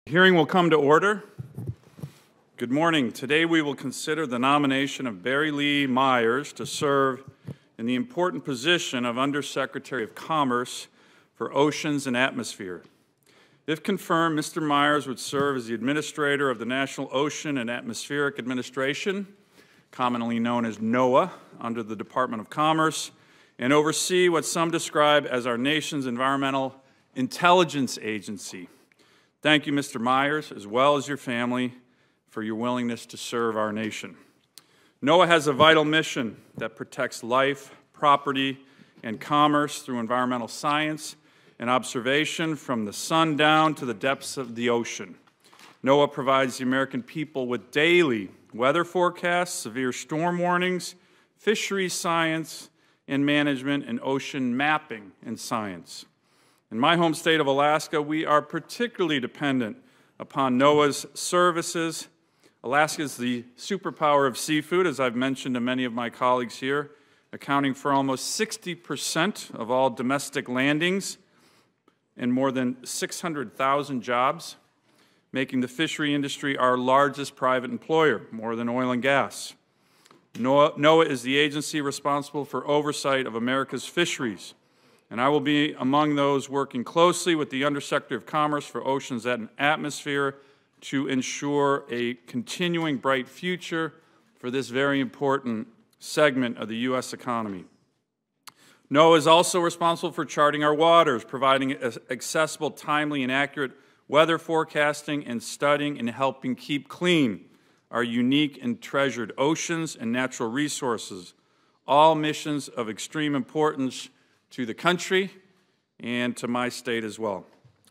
Hearing will come to order. Good morning. Today we will consider the nomination of Barry Lee Myers to serve in the important position of Undersecretary of Commerce for Oceans and Atmosphere. If confirmed, Mr. Myers would serve as the Administrator of the National Ocean and Atmospheric Administration, commonly known as NOAA, under the Department of Commerce, and oversee what some describe as our nation's environmental intelligence agency. Thank you, Mr. Myers, as well as your family, for your willingness to serve our nation. NOAA has a vital mission that protects life, property, and commerce through environmental science and observation from the sun down to the depths of the ocean. NOAA provides the American people with daily weather forecasts, severe storm warnings, fisheries science and management, and ocean mapping and science. In my home state of Alaska, we are particularly dependent upon NOAA's services. Alaska is the superpower of seafood, as I've mentioned to many of my colleagues here, accounting for almost 60% of all domestic landings and more than 600,000 jobs, making the fishery industry our largest private employer, more than oil and gas. NOAA is the agency responsible for oversight of America's fisheries, and I will be among those working closely with the Undersecretary of Commerce for Oceans and Atmosphere to ensure a continuing bright future for this very important segment of the U.S. economy. NOAA is also responsible for charting our waters, providing accessible, timely, and accurate weather forecasting and studying and helping keep clean our unique and treasured oceans and natural resources, all missions of extreme importance to the country and to my state as well.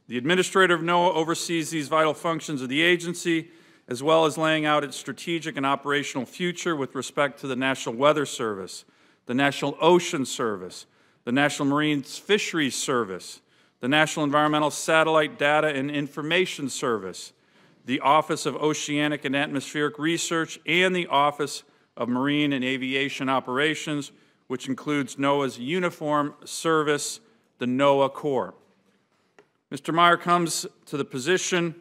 The Administrator of NOAA oversees these vital functions of the agency, as well as laying out its strategic and operational future with respect to the National Weather Service, the National Ocean Service, the National Marine Fisheries Service, the National Environmental Satellite Data and Information Service, the Office of Oceanic and Atmospheric Research, and the Office of Marine and Aviation Operations, which includes NOAA's uniform service, the NOAA Corps. Mr. Myers comes to the position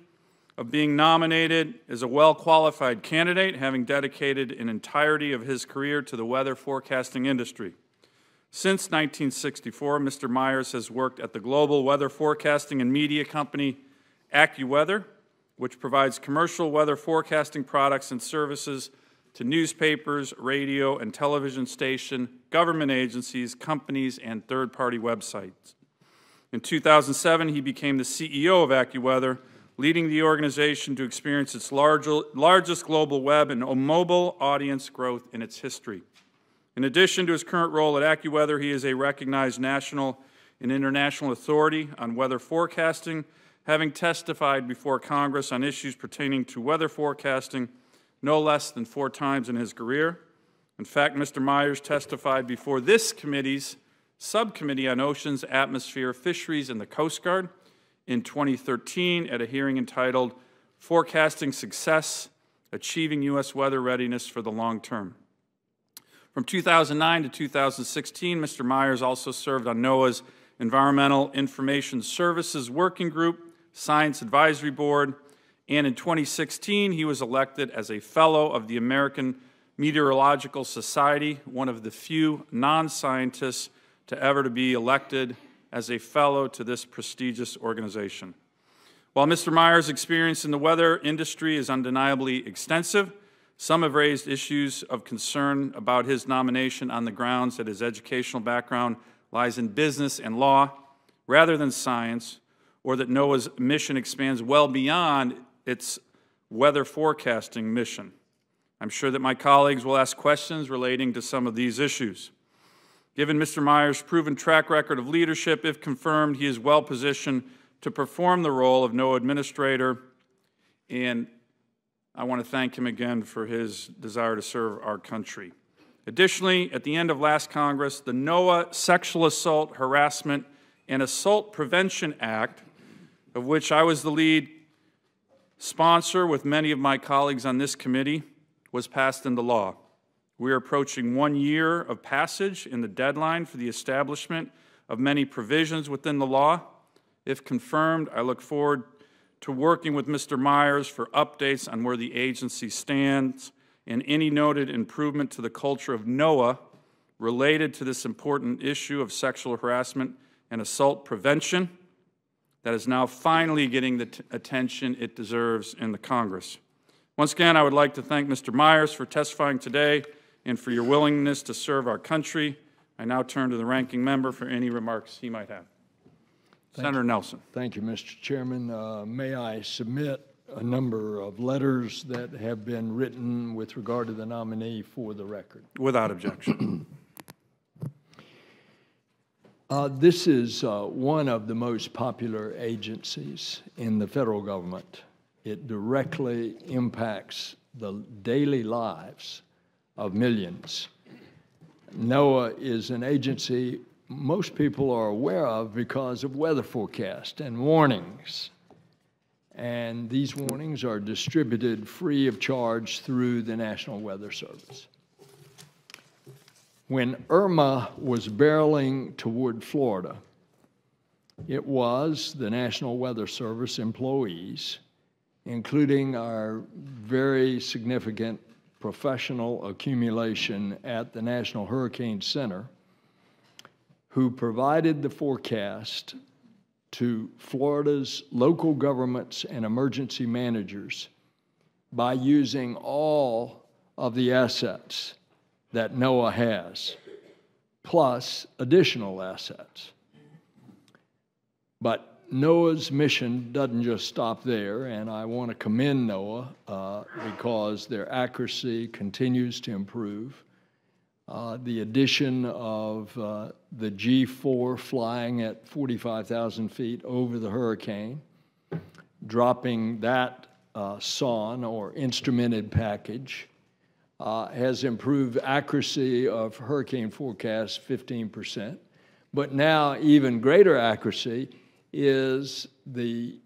of being nominated as a well-qualified candidate, having dedicated an entirety of his career to the weather forecasting industry. Since 1964, Mr. Myers has worked at the global weather forecasting and media company AccuWeather, which provides commercial weather forecasting products and services to newspapers, radio and television stations, government agencies, companies, and third-party websites. In 2007, he became the CEO of AccuWeather, leading the organization to experience its largest global web and mobile audience growth in its history. In addition to his current role at AccuWeather, he is a recognized national and international authority on weather forecasting, having testified before Congress on issues pertaining to weather forecasting no less than 4 times in his career. In fact, Mr. Myers testified before this committee's Subcommittee on Oceans, Atmosphere, Fisheries, and the Coast Guard in 2013 at a hearing entitled Forecasting Success, Achieving U.S. Weather Readiness for the Long Term. From 2009 to 2016, Mr. Myers also served on NOAA's Environmental Information Services Working Group, Science Advisory Board, and in 2016, he was elected as a Fellow of the American Meteorological Society, one of the few non-scientists to ever to be elected as a Fellow to this prestigious organization. While Mr. Myers' experience in the weather industry is undeniably extensive, some have raised issues of concern about his nomination on the grounds that his educational background lies in business and law rather than science, or that NOAA's mission expands well beyond its weather forecasting mission. I'm sure that my colleagues will ask questions relating to some of these issues. Given Mr. Myers' proven track record of leadership, if confirmed, he is well positioned to perform the role of NOAA Administrator, and I want to thank him again for his desire to serve our country. Additionally, at the end of last Congress, the NOAA Sexual Assault, Harassment, and Assault Prevention Act, of which I was the lead sponsor with many of my colleagues on this committee, was passed into law. We are approaching 1 year of passage in the deadline for the establishment of many provisions within the law. If confirmed, I look forward to working with Mr. Myers for updates on where the agency stands and any noted improvement to the culture of NOAA related to this important issue of sexual harassment and assault prevention that is now finally getting the attention it deserves in the Congress. Once again, I would like to thank Mr. Myers for testifying today and for your willingness to serve our country. I now turn to the ranking member for any remarks he might have. Senator Nelson. Thank you, Mr. Chairman. May I submit a number of letters that have been written with regard to the nominee for the record? Without objection. This is one of the most popular agencies in the federal government. It directly impacts the daily lives of millions. NOAA is an agency most people are aware of because of weather forecast and warnings. And these warnings are distributed free of charge through the National Weather Service. When Irma was barreling toward Florida, it was the National Weather Service employees, including our very significant professional accumulation at the National Hurricane Center, who provided the forecast to Florida's local governments and emergency managers by using all of the assets that NOAA has, plus additional assets. But NOAA's mission doesn't just stop there, and I want to commend NOAA because their accuracy continues to improve. The addition of the G4 flying at 45,000 feet over the hurricane, dropping that SON or instrumented package, has improved accuracy of hurricane forecasts 15%. But now even greater accuracy is the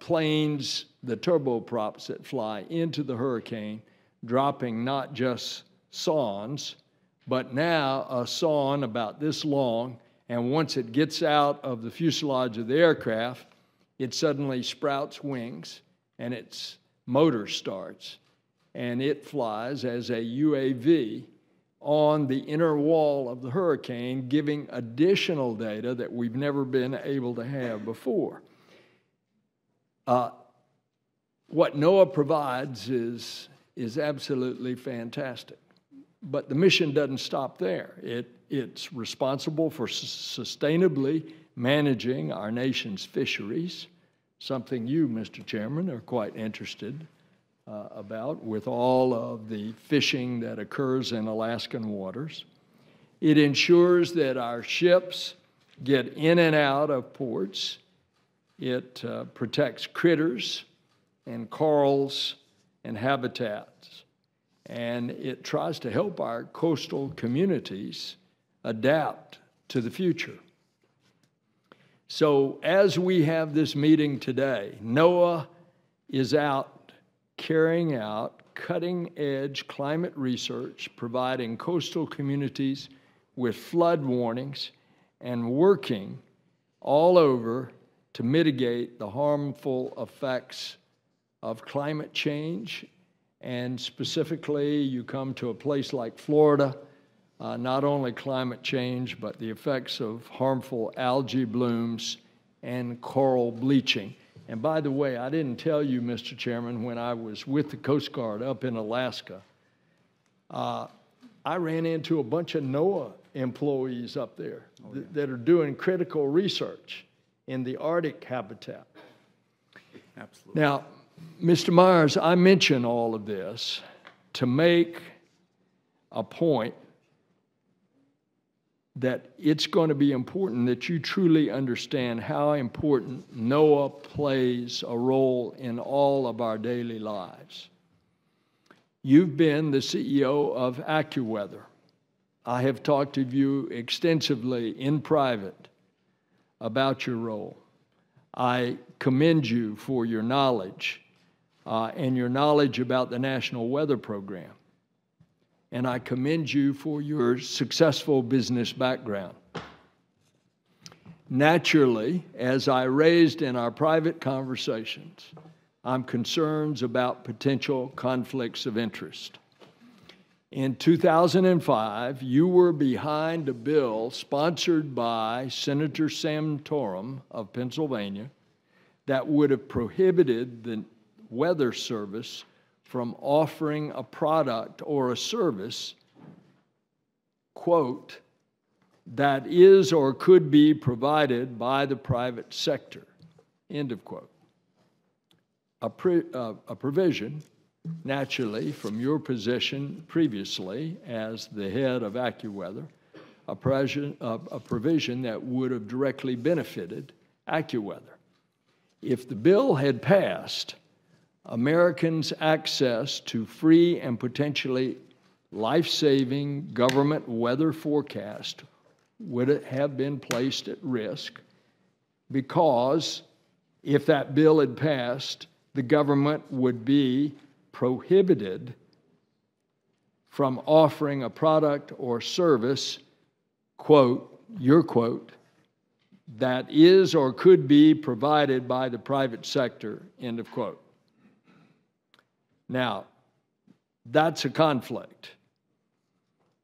planes, the turboprops that fly into the hurricane, dropping not just SONs, but now a SON about this long, and once it gets out of the fuselage of the aircraft, it suddenly sprouts wings and its motor starts, and it flies as a UAV on the inner wall of the hurricane, giving additional data that we've never been able to have before. What NOAA provides is absolutely fantastic. But the mission doesn't stop there. It's responsible for sustainably managing our nation's fisheries, something you, Mr. Chairman, are quite interested about with all of the fishing that occurs in Alaskan waters. It ensures that our ships get in and out of ports. It protects critters and corals and habitats. And it tries to help our coastal communities adapt to the future. So as we have this meeting today, NOAA is out carrying out cutting-edge climate research, providing coastal communities with flood warnings, and working all over to mitigate the harmful effects of climate change. And specifically, you come to a place like Florida, not only climate change, but the effects of harmful algae blooms and coral bleaching. And by the way, I didn't tell you, Mr. Chairman, when I was with the Coast Guard up in Alaska, I ran into a bunch of NOAA employees up there that are doing critical research in the Arctic habitat. Absolutely. Now, Mr. Myers, I mention all of this to make a point that it's going to be important that you truly understand how important NOAA plays a role in all of our daily lives. You've been the CEO of AccuWeather. I have talked to you extensively in private about your role. I commend you for your knowledge and your knowledge about the National Weather Program. And I commend you for your successful business background. Naturally, as I raised in our private conversations, I'm concerned about potential conflicts of interest. In 2005, you were behind a bill sponsored by Senator Santorum of Pennsylvania that would have prohibited the Weather Service from offering a product or a service, quote, that is or could be provided by the private sector, end of quote. A provision, naturally, from your position previously as the head of AccuWeather, a provision that would have directly benefited AccuWeather. If the bill had passed, Americans' access to free and potentially life-saving government weather forecast would have been placed at risk, because if that bill had passed, the government would be prohibited from offering a product or service, quote, your quote, that is or could be provided by the private sector, end of quote. Now, that's a conflict.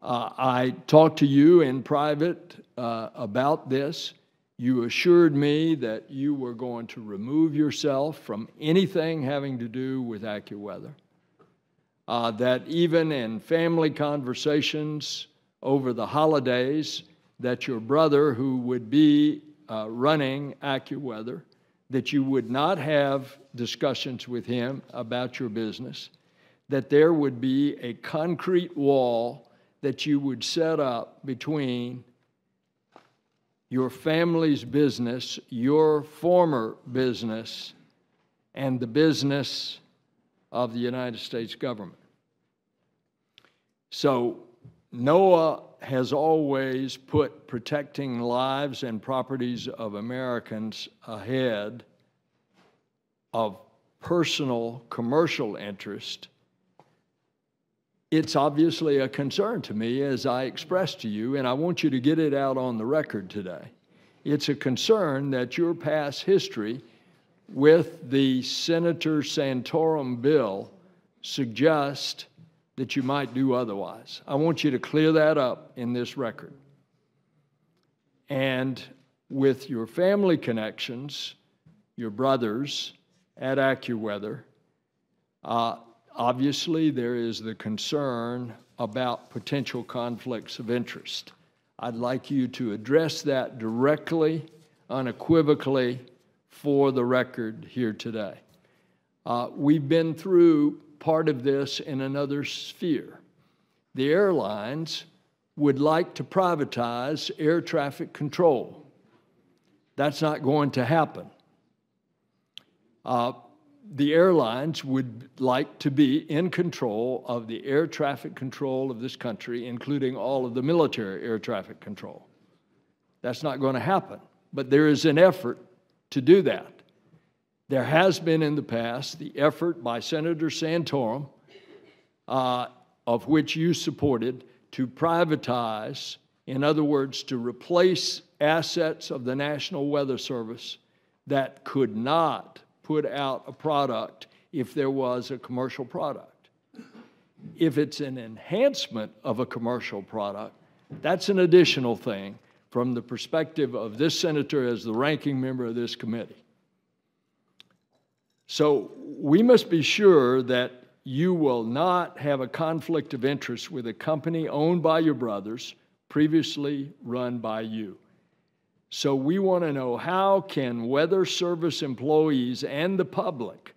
I talked to you in private about this. You assured me that you were going to remove yourself from anything having to do with AccuWeather. That even in family conversations over the holidays, that your brother, who would be running AccuWeather, that you would not have discussions with him about your business, that there would be a concrete wall that you would set up between your family's business, your former business, and the business of the United States government. So NOAA has always put protecting lives and properties of Americans ahead of personal commercial interest. It's obviously a concern to me, as I expressed to you, and I want you to get it out on the record today. It's a concern that your past history with the Senator Santorum bill suggests that you might do otherwise. I want you to clear that up in this record. And with your family connections, your brothers at AccuWeather, obviously, there is the concern about potential conflicts of interest. I'd like you to address that directly, unequivocally, for the record here today. We've been through part of this in another sphere. The airlines would like to privatize air traffic control. That's not going to happen. The airlines would like to be in control of the air traffic control of this country, including all of the military air traffic control. That's not going to happen, but there is an effort to do that. There has been in the past the effort by Senator Santorum, of which you supported, to privatize, in other words, to replace assets of the National Weather Service that could not put out a product if there was a commercial product. If it's an enhancement of a commercial product, that's an additional thing from the perspective of this senator as the ranking member of this committee. So we must be sure that you will not have a conflict of interest with a company owned by your brothers, previously run by you. So we want to know, how can Weather Service employees and the public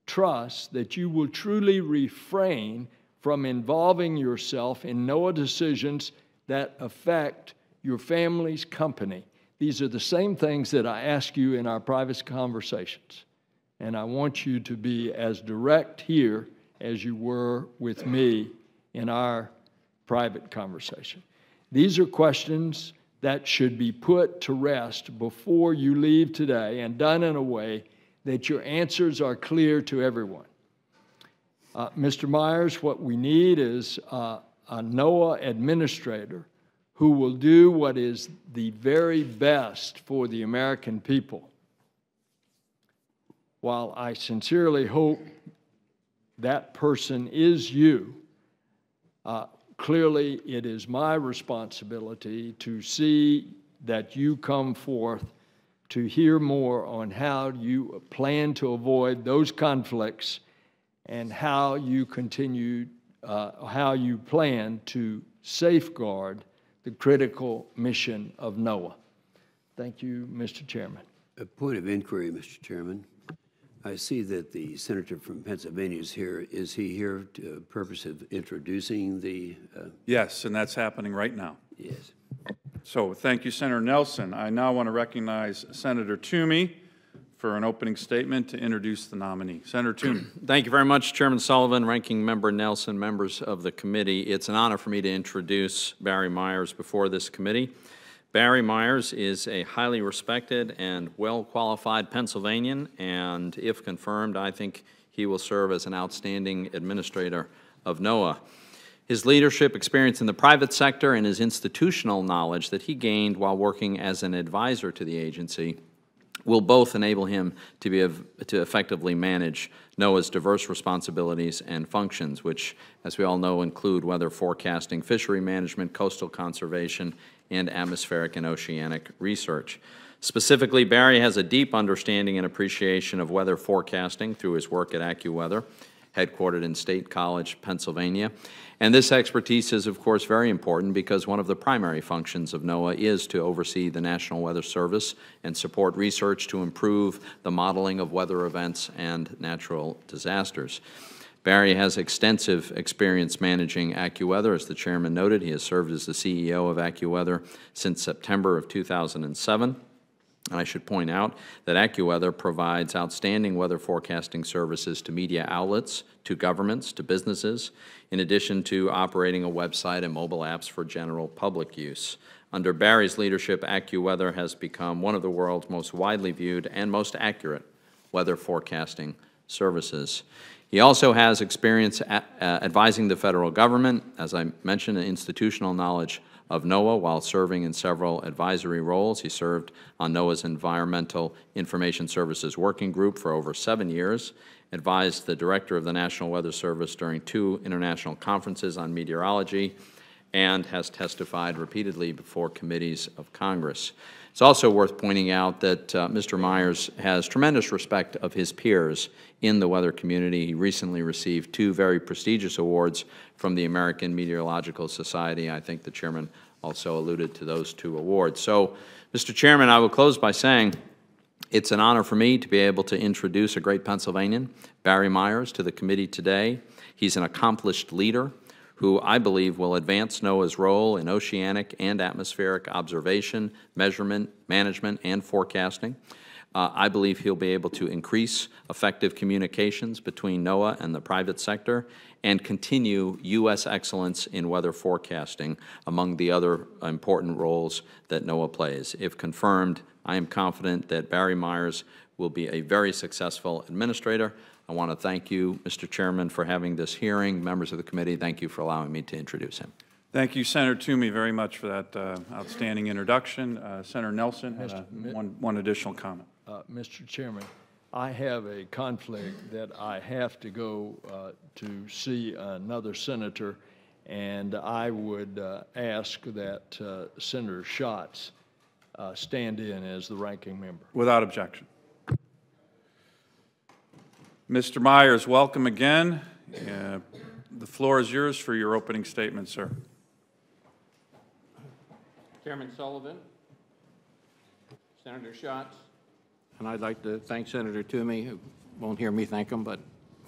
trust that you will truly refrain from involving yourself in NOAA decisions that affect your family's company? These are the same things that I ask you in our private conversations. And I want you to be as direct here as you were with me in our private conversation. These are questions that should be put to rest before you leave today, and done in a way that your answers are clear to everyone. Mr. Myers, what we need is a NOAA administrator who will do what is the very best for the American people. While I sincerely hope that person is you, clearly it is my responsibility to see that you come forth to hear more on how you plan to avoid those conflicts and how you plan to safeguard the critical mission of NOAA. Thank you, Mr. Chairman. A point of inquiry, Mr. Chairman. I see that the senator from Pennsylvania is here. Is he here to the purpose of introducing the? Yes, and that's happening right now. Yes. So thank you, Senator Nelson. I now want to recognize Senator Toomey for an opening statement to introduce the nominee. Senator Toomey. Thank you very much, Chairman Sullivan, Ranking Member Nelson, members of the committee. It's an honor for me to introduce Barry Myers before this committee. Barry Myers is a highly respected and well-qualified Pennsylvanian, and if confirmed, I think he will serve as an outstanding administrator of NOAA. His leadership experience in the private sector and his institutional knowledge that he gained while working as an advisor to the agency will both enable him to effectively manage NOAA's diverse responsibilities and functions, which, as we all know, include weather forecasting, fishery management, coastal conservation, and atmospheric and oceanic research. Specifically, Barry has a deep understanding and appreciation of weather forecasting through his work at AccuWeather, headquartered in State College, Pennsylvania. And this expertise is, of course, very important because one of the primary functions of NOAA is to oversee the National Weather Service and support research to improve the modeling of weather events and natural disasters. Barry has extensive experience managing AccuWeather. As the chairman noted, he has served as the CEO of AccuWeather since September of 2007. And I should point out that AccuWeather provides outstanding weather forecasting services to media outlets, to governments, to businesses, in addition to operating a website and mobile apps for general public use. Under Barry's leadership, AccuWeather has become one of the world's most widely viewed and most accurate weather forecasting services. He also has experience advising the federal government, as I mentioned, an institutional knowledge of NOAA while serving in several advisory roles. He served on NOAA's Environmental Information Services Working Group for over 7 years, advised the Director of the National Weather Service during 2 international conferences on meteorology, and has testified repeatedly before committees of Congress. It's also worth pointing out that Mr. Myers has tremendous respect of his peers in the weather community. He recently received 2 very prestigious awards from the American Meteorological Society. I think the chairman also alluded to those 2 awards. So, Mr. Chairman, I will close by saying it's an honor for me to be able to introduce a great Pennsylvanian, Barry Myers, to the committee today. He's an accomplished leader who I believe will advance NOAA's role in oceanic and atmospheric observation, measurement, management, and forecasting. I believe he'll be able to increase effective communications between NOAA and the private sector and continue U.S. excellence in weather forecasting, among the other important roles that NOAA plays. If confirmed, I am confident that Barry Myers will be a very successful administrator. I want to thank you, Mr. Chairman, for having this hearing. Members of the committee, thank you for allowing me to introduce him. Thank you, Senator Toomey, very much for that outstanding introduction. Senator Nelson has one additional comment. Mr. Chairman, I have a conflict that I have to go to see another senator, and I would ask that Senator Schatz stand in as the ranking member. Without objection. Mr. Myers, welcome again. The floor is yours for your opening statement, sir. Chairman Sullivan, Senator Schatz, and I'd like to thank Senator Toomey, who won't hear me thank him, but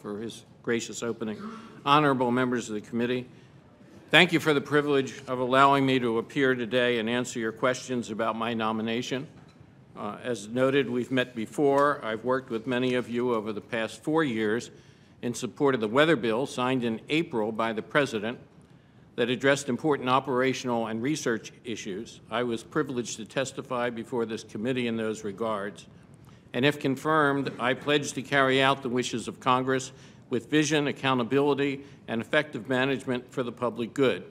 for his gracious opening. Honorable members of the committee, thank you for the privilege of allowing me to appear today and answer your questions about my nomination. As noted, we've met before. I've worked with many of you over the past 4 years in support of the weather bill signed in April by the President that addressed important operational and research issues. I was privileged to testify before this committee in those regards. And if confirmed, I pledge to carry out the wishes of Congress with vision, accountability, and effective management for the public good.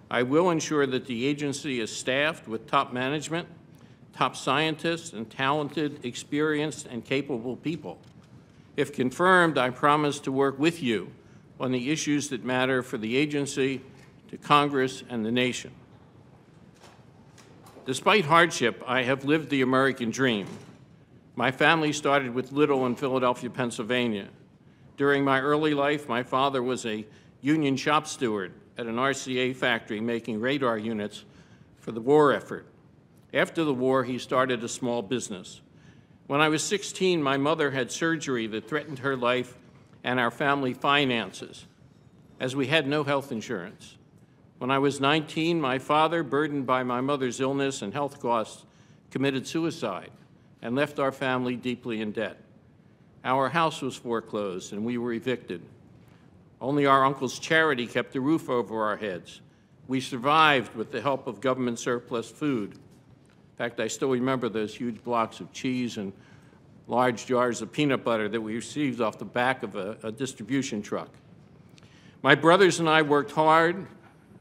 I will ensure that the agency is staffed with top management, top scientists, and talented, experienced, and capable people. If confirmed, I promise to work with you on the issues that matter for the agency, to Congress, and the nation. Despite hardship, I have lived the American dream. My family started with little in Philadelphia, Pennsylvania. During my early life, my father was a union shop steward at an RCA factory making radar units for the war effort. After the war, he started a small business. When I was 16, my mother had surgery that threatened her life and our family finances, as we had no health insurance. When I was 19, my father, burdened by my mother's illness and health costs, committed suicide and left our family deeply in debt. Our house was foreclosed and we were evicted. Only our uncle's charity kept a roof over our heads. We survived with the help of government surplus food. In fact, I still remember those huge blocks of cheese and large jars of peanut butter that we received off the back of a distribution truck. My brothers and I worked hard,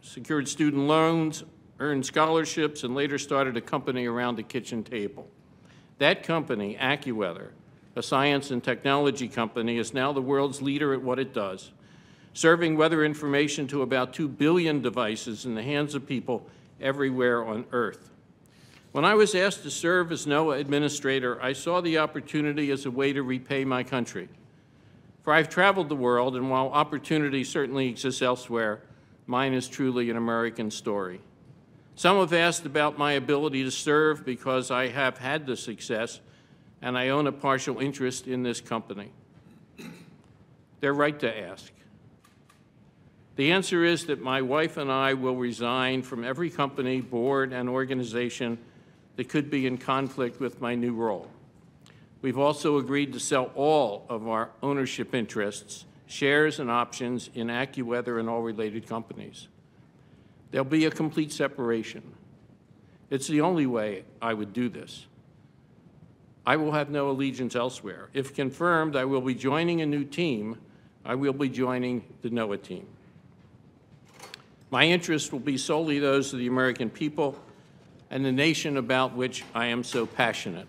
secured student loans, earned scholarships, and later started a company around the kitchen table. That company, AccuWeather, a science and technology company, is now the world's leader at what it does, serving weather information to about 2 billion devices in the hands of people everywhere on Earth. When I was asked to serve as NOAA administrator, I saw the opportunity as a way to repay my country. For I've traveled the world, and while opportunity certainly exists elsewhere, mine is truly an American story. Some have asked about my ability to serve because I have had the success and I own a partial interest in this company. They're right to ask. The answer is that my wife and I will resign from every company, board, and organization that could be in conflict with my new role. We've also agreed to sell all of our ownership interests, shares and options in AccuWeather and all related companies. There'll be a complete separation. It's the only way I would do this. I will have no allegiance elsewhere. If confirmed, I will be joining a new team. I will be joining the NOAA team. My interests will be solely those of the American people and the nation about which I am so passionate.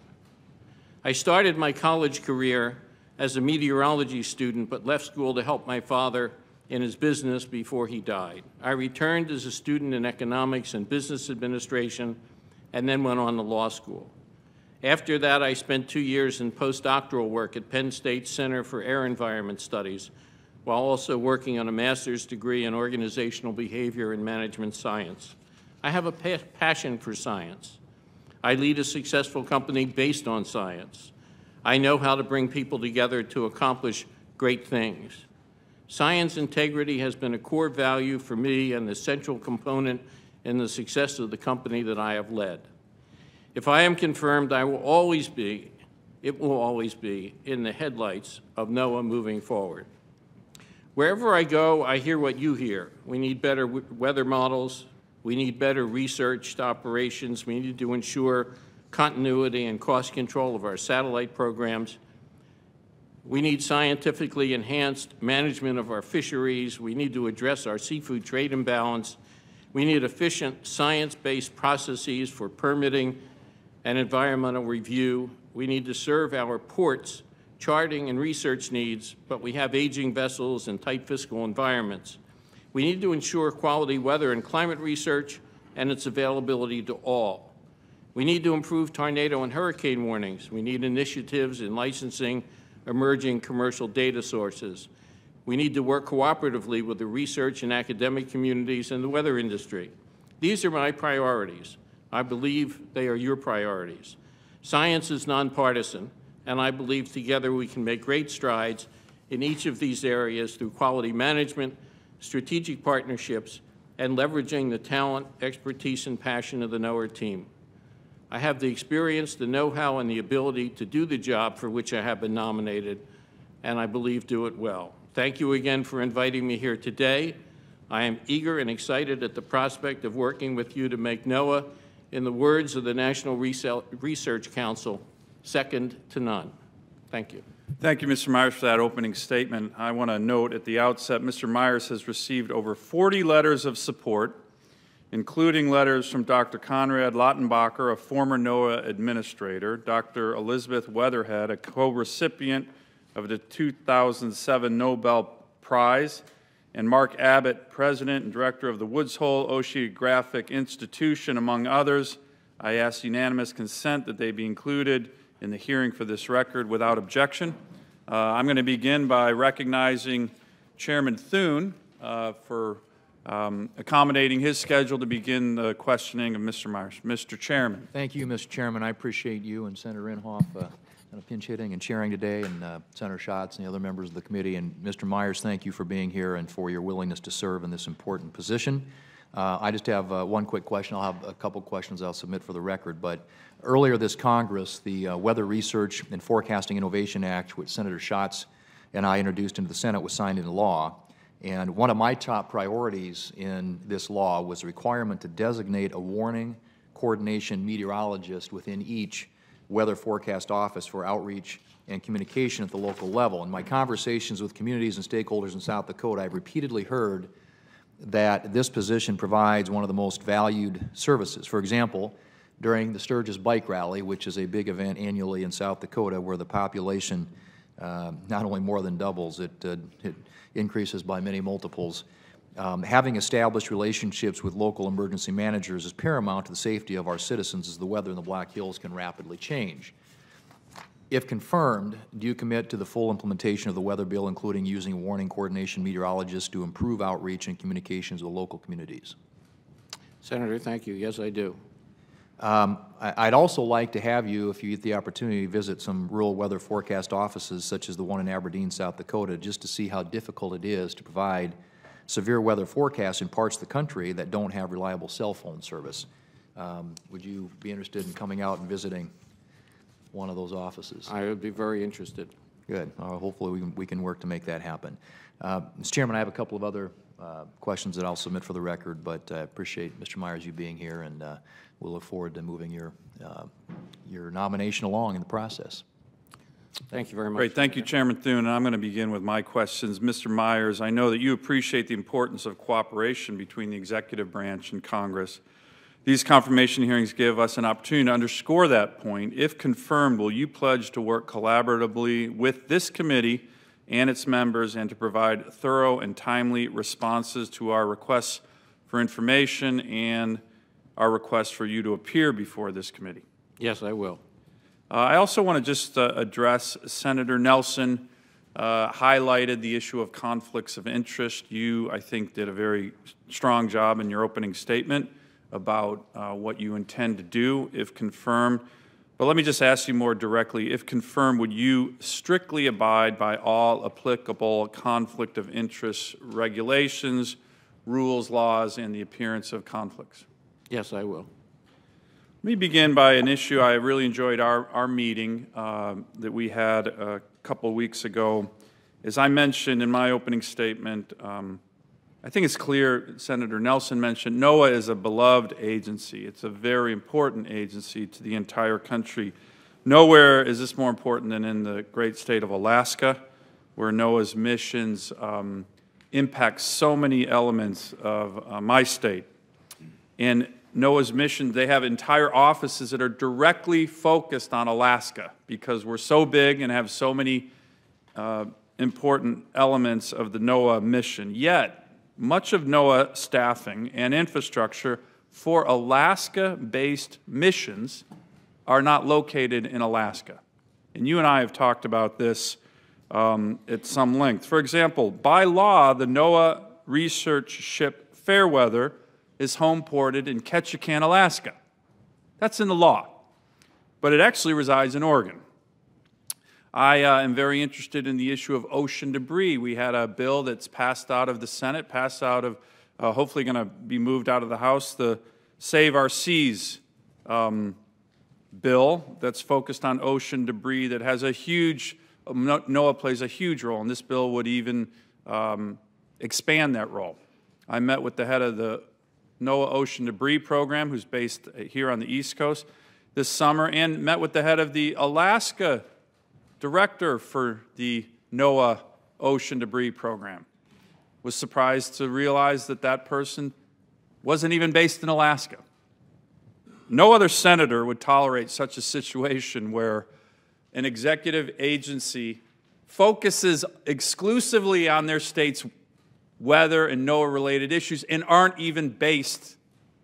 I started my college career as a meteorology student, but left school to help my father in his business before he died. I returned as a student in economics and business administration, and then went on to law school. After that, I spent 2 years in postdoctoral work at Penn State Center for Air Environment Studies, while also working on a master's degree in organizational behavior and management science. I have a passion for science. I lead a successful company based on science. I know how to bring people together to accomplish great things. Science integrity has been a core value for me and the central component in the success of the company that I have led. If I am confirmed, it will always be in the headlights of NOAA moving forward. Wherever I go, I hear what you hear. We need better weather models. We need better researched operations. We need to ensure continuity and cost control of our satellite programs. We need scientifically enhanced management of our fisheries. We need to address our seafood trade imbalance. We need efficient science-based processes for permitting and environmental review. We need to serve our ports, charting and research needs, but we have aging vessels and tight fiscal environments. We need to ensure quality weather and climate research and its availability to all. We need to improve tornado and hurricane warnings. We need initiatives in licensing emerging commercial data sources. We need to work cooperatively with the research and academic communities and the weather industry. These are my priorities. I believe they are your priorities. Science is nonpartisan, and I believe together we can make great strides in each of these areas through quality management, strategic partnerships, and leveraging the talent, expertise, and passion of the NOAA team. I have the experience, the know-how, and the ability to do the job for which I have been nominated, and I believe do it well. Thank you again for inviting me here today. I am eager and excited at the prospect of working with you to make NOAA, in the words of the National Research Council, second to none. Thank you. Thank you, Mr. Myers, for that opening statement. I want to note at the outset, Mr. Myers has received over 40 letters of support including letters from Dr. Conrad Lautenbacher, a former NOAA administrator, Dr. Elizabeth Weatherhead, a co-recipient of the 2007 Nobel Prize, and Mark Abbott, president and director of the Woods Hole Oceanographic Institution, among others. I ask unanimous consent that they be included in the hearing for this record without objection. I'm going to begin by recognizing Chairman Thune for accommodating his schedule to begin the questioning of Mr. Myers. Mr. Chairman. Thank you, Mr. Chairman. I appreciate you and Senator Inhofe pinch hitting and chairing today, and Senator Schatz and the other members of the committee. And Mr. Myers, thank you for being here and for your willingness to serve in this important position. I just have one quick question. I'll have a couple questions I'll submit for the record. But earlier this Congress, the Weather Research and Forecasting Innovation Act, which Senator Schatz and I introduced into the Senate, was signed into law. And one of my top priorities in this law was the requirement to designate a warning coordination meteorologist within each weather forecast office for outreach and communication at the local level. In my conversations with communities and stakeholders in South Dakota, I've repeatedly heard that this position provides one of the most valued services. For example, during the Sturgis Bike Rally, which is a big event annually in South Dakota where the population not only more than doubles, it increases by many multiples. Having established relationships with local emergency managers is paramount to the safety of our citizens as the weather in the Black Hills can rapidly change. If confirmed, do you commit to the full implementation of the weather bill, including using a warning coordination meteorologist to improve outreach and communications with local communities? Senator, thank you. Yes, I do. I'd also like to have you, if you get the opportunity, visit some rural weather forecast offices such as the one in Aberdeen, South Dakota, just to see how difficult it is to provide severe weather forecasts in parts of the country that don't have reliable cell phone service. Would you be interested in coming out and visiting one of those offices? I would be very interested. Good. Hopefully we can work to make that happen. Mr. Chairman, I have a couple of other questions that I'll submit for the record, but I appreciate, Mr. Myers, you being here, and we'll look forward to moving your nomination along in the process. Thank you very much. Great. Thank you, Chairman Thune. And I'm going to begin with my questions. Mr. Myers, I know that you appreciate the importance of cooperation between the executive branch and Congress. These confirmation hearings give us an opportunity to underscore that point. If confirmed, will you pledge to work collaboratively with this committee and its members and to provide thorough and timely responses to our requests for information and our request for you to appear before this committee? Yes, I will. I also want to just address Senator Nelson highlighted the issue of conflicts of interest. You, I think, did a very strong job in your opening statement about what you intend to do if confirmed. But let me just ask you more directly. If confirmed, would you strictly abide by all applicable conflict of interest regulations, rules, laws, and the appearance of conflicts? Yes, I will. Let me begin by an issue. I really enjoyed our meeting that we had a couple of weeks ago. As I mentioned in my opening statement, I think it's clear, Senator Nelson mentioned, NOAA is a beloved agency. It's a very important agency to the entire country. Nowhere is this more important than in the great state of Alaska, where NOAA's missions impact so many elements of my state. And NOAA's mission, they have entire offices that are directly focused on Alaska because we're so big and have so many important elements of the NOAA mission. Yet, much of NOAA staffing and infrastructure for Alaska-based missions are not located in Alaska. And you and I have talked about this at some length. For example, by law, the NOAA research ship Fairweather is home ported in Ketchikan, Alaska. That's in the law. But it actually resides in Oregon. I am very interested in the issue of ocean debris. We had a bill that's passed out of the Senate, passed out of, hopefully going to be moved out of the House, the Save Our Seas bill that's focused on ocean debris that has a huge, NOAA plays a huge role, and this bill would even expand that role. I met with the head of the NOAA Ocean Debris Program, who's based here on the East Coast this summer, and met with the head of the Alaska director for the NOAA Ocean Debris Program. Was surprised to realize that that person wasn't even based in Alaska. No other senator would tolerate such a situation where an executive agency focuses exclusively on their state's weather and NOAA-related issues and aren't even based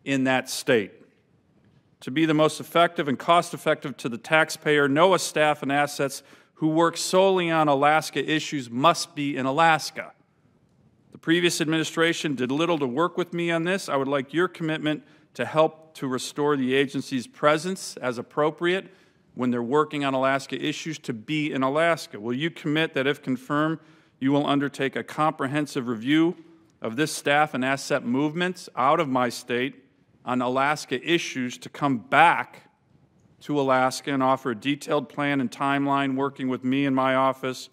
in that state. To be the most effective and cost-effective to the taxpayer, NOAA staff and assets who work solely on Alaska issues must be in Alaska. The previous administration did little to work with me on this. I would like your commitment to help to restore the agency's presence as appropriate when they're working on Alaska issues to be in Alaska. Will you commit that, if confirmed, you will undertake a comprehensive review of this staff and asset movements out of my state on Alaska issues to come back to Alaska and offer a detailed plan and timeline working with me and my office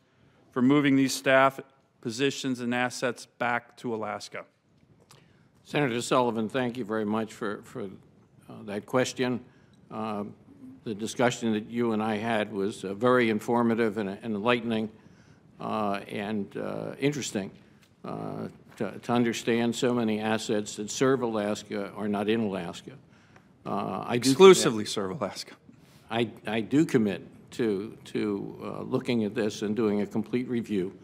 for moving these staff positions and assets back to Alaska? Senator Sullivan, thank you very much for that question. The discussion that you and I had was very informative and enlightening and interesting to understand so many assets that serve Alaska are not in Alaska. Exclusively serve Alaska. I do commit to looking at this and doing a complete review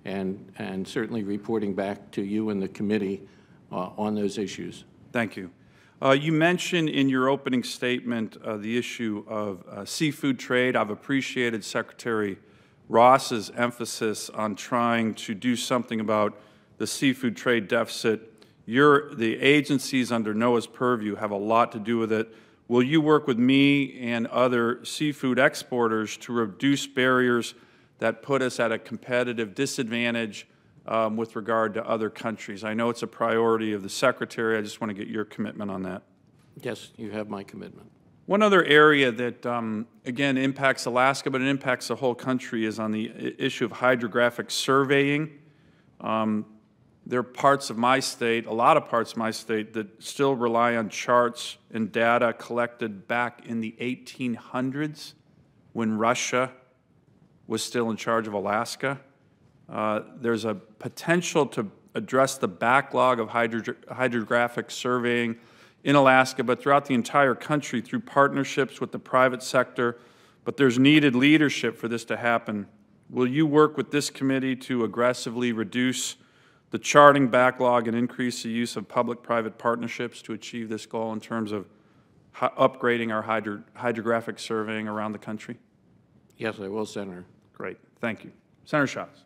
and certainly reporting back to you and the committee on those issues. Thank you. You mentioned in your opening statement the issue of seafood trade. I've appreciated Secretary Ross's emphasis on trying to do something about the seafood trade deficit. The agencies under NOAA's purview have a lot to do with it. Will you work with me and other seafood exporters to reduce barriers that put us at a competitive disadvantage with regard to other countries? I know it's a priority of the Secretary. I just want to get your commitment on that. Yes, you have my commitment. One other area that, again, impacts Alaska, but it impacts the whole country is on the issue of hydrographic surveying. There are parts of my state, a lot of parts of my state, that still rely on charts and data collected back in the 1800s when Russia was still in charge of Alaska. There's a potential to address the backlog of hydrographic surveying in Alaska, but throughout the entire country through partnerships with the private sector. But there's needed leadership for this to happen. Will you work with this committee to aggressively reduce the charting backlog and increase the use of public-private partnerships to achieve this goal in terms of upgrading our hydrographic surveying around the country? Yes, I will, Senator. Great. Thank you. Senator Schatz.